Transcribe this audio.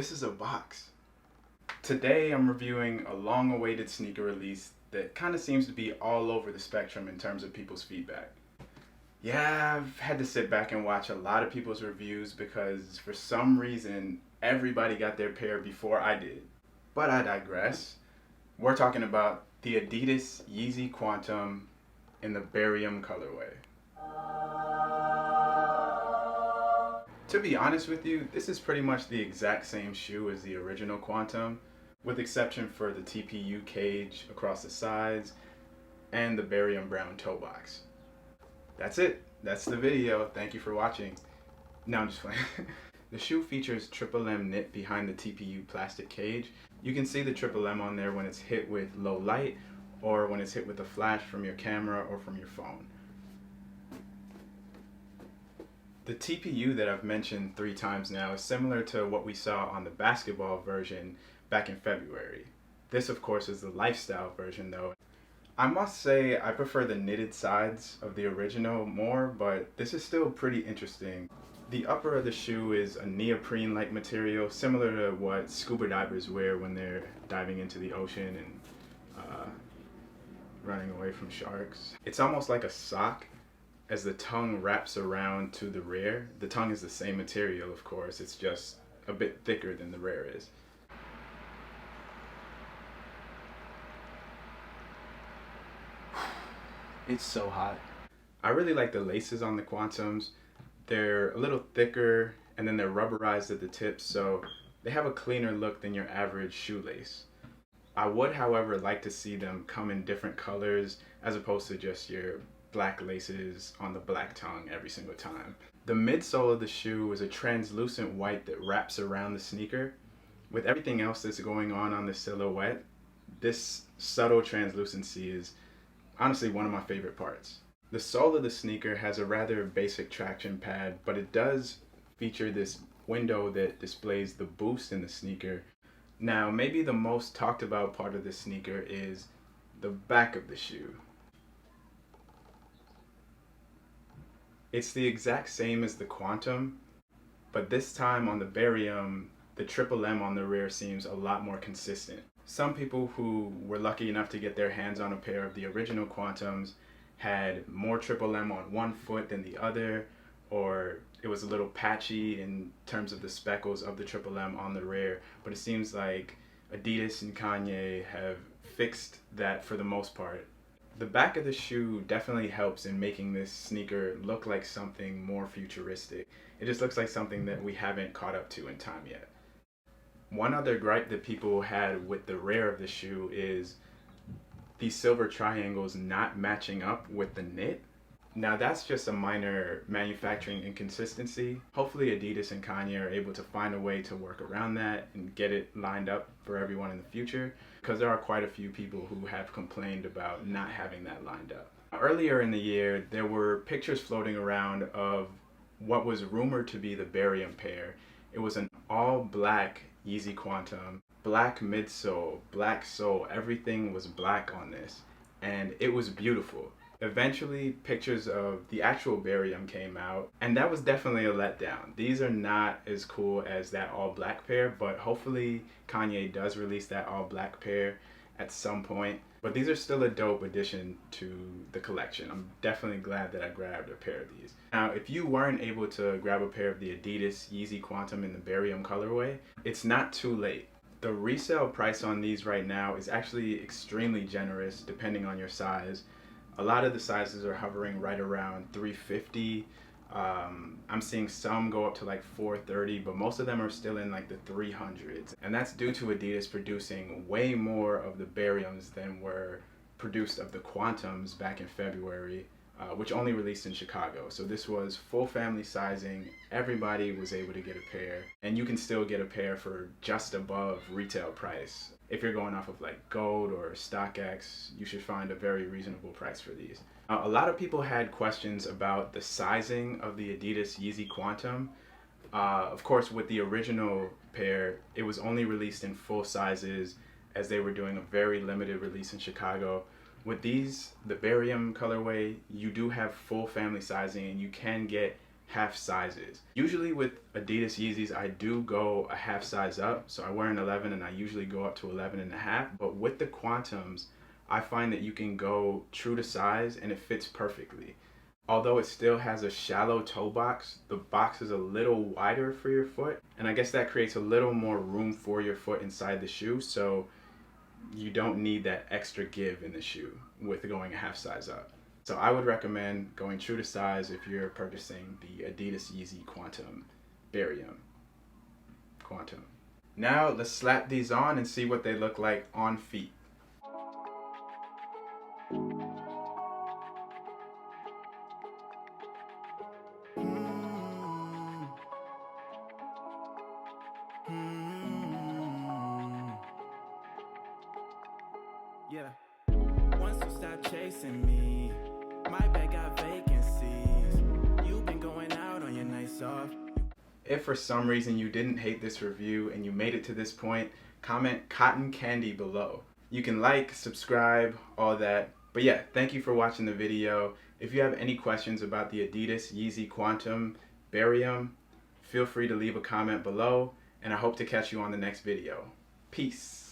this is a box. Today I'm reviewing a long-awaited sneaker release that kind of seems to be all over the spectrum in terms of people's feedback. Yeah, I've had to sit back and watch a lot of people's reviews because for some reason everybody got their pair before I did. But I digress. We're talking about the Adidas Yeezy QNTM in the Barium colorway. To be honest with you, this is pretty much the exact same shoe as the original QNTM, with exception for the TPU cage across the sides and the barium brown toe box. That's it. That's the video. Thank you for watching. No, I'm just playing. The shoe features triple M knit behind the TPU plastic cage. You can see the triple M on there when it's hit with low light or when it's hit with a flash from your camera or from your phone. The TPU that I've mentioned 3 times now is similar to what we saw on the basketball version back in February. This of course is the lifestyle version though. I must say I prefer the knitted sides of the original more, but this is still pretty interesting. The upper of the shoe is a neoprene-like material similar to what scuba divers wear when they're diving into the ocean and running away from sharks. It's almost like a sock as the tongue wraps around to the rear. The tongue is the same material, of course, it's just a bit thicker than the rear is. It's so hot. I really like the laces on the QNTMs. They're a little thicker and then they're rubberized at the tips, so they have a cleaner look than your average shoelace. I would, however, like to see them come in different colors as opposed to just your black laces on the black tongue every single time. The midsole of the shoe is a translucent white that wraps around the sneaker. With everything else that's going on the silhouette, this subtle translucency is honestly one of my favorite parts. The sole of the sneaker has a rather basic traction pad, but it does feature this window that displays the boost in the sneaker. Now, maybe the most talked about part of the sneaker is the back of the shoe. It's the exact same as the QNTM, but this time on the Barium, the triple M on the rear seems a lot more consistent. Some people who were lucky enough to get their hands on a pair of the original QNTMs had more triple M on one foot than the other, or it was a little patchy in terms of the speckles of the triple M on the rear, but it seems like Adidas and Kanye have fixed that for the most part. The back of the shoe definitely helps in making this sneaker look like something more futuristic. It just looks like something that we haven't caught up to in time yet. One other gripe that people had with the rear of the shoe is these silver triangles not matching up with the knit. Now that's just a minor manufacturing inconsistency. Hopefully Adidas and Kanye are able to find a way to work around that and get it lined up for everyone in the future, because there are quite a few people who have complained about not having that lined up. Earlier in the year, there were pictures floating around of what was rumored to be the Barium pair. It was an all-black Yeezy QNTM, black midsole, black sole, everything was black on this, and it was beautiful. Eventually, pictures of the actual Barium came out, and that was definitely a letdown. These are not as cool as that all-black pair, but hopefully Kanye does release that all-black pair at some point. But these are still a dope addition to the collection. I'm definitely glad that I grabbed a pair of these. Now, if you weren't able to grab a pair of the Adidas Yeezy QNTM in the Barium colorway, it's not too late. The resale price on these right now is actually extremely generous depending on your size. A lot of the sizes are hovering right around $350. I'm seeing some go up to like $430, but most of them are still in like the $300s. And that's due to Adidas producing way more of the Bariums than were produced of the QNTMs back in February, which only released in Chicago. So this was full family sizing. Everybody was able to get a pair, and you can still get a pair for just above retail price. If you're going off of like Gold or StockX, you should find a very reasonable price for these. A lot of people had questions about the sizing of the Adidas Yeezy QNTM. Of course, with the original pair, it was only released in full sizes as they were doing a very limited release in Chicago. With these, the Barium colorway, you do have full family sizing and you can get half sizes. Usually with Adidas Yeezys, I do go a half size up. So I wear an 11 and I usually go up to 11.5. But with the Quantums, I find that you can go true to size and it fits perfectly. Although it still has a shallow toe box, the box is a little wider for your foot. And I guess that creates a little more room for your foot inside the shoe. So you don't need that extra give in the shoe with going a half size up. So I would recommend going true to size if you're purchasing the Adidas Yeezy Barium. Quantum. Now let's slap these on and see what they look like on feet. Yeah. Once you stop chasing me, my bag got vacancies. You've been going out on your nights off. If for some reason you didn't hate this review and you made it to this point, comment cotton candy below. You can like, subscribe, all that. But yeah, thank you for watching the video. If you have any questions about the Adidas Yeezy Barium, feel free to leave a comment below, and I hope to catch you on the next video. Peace.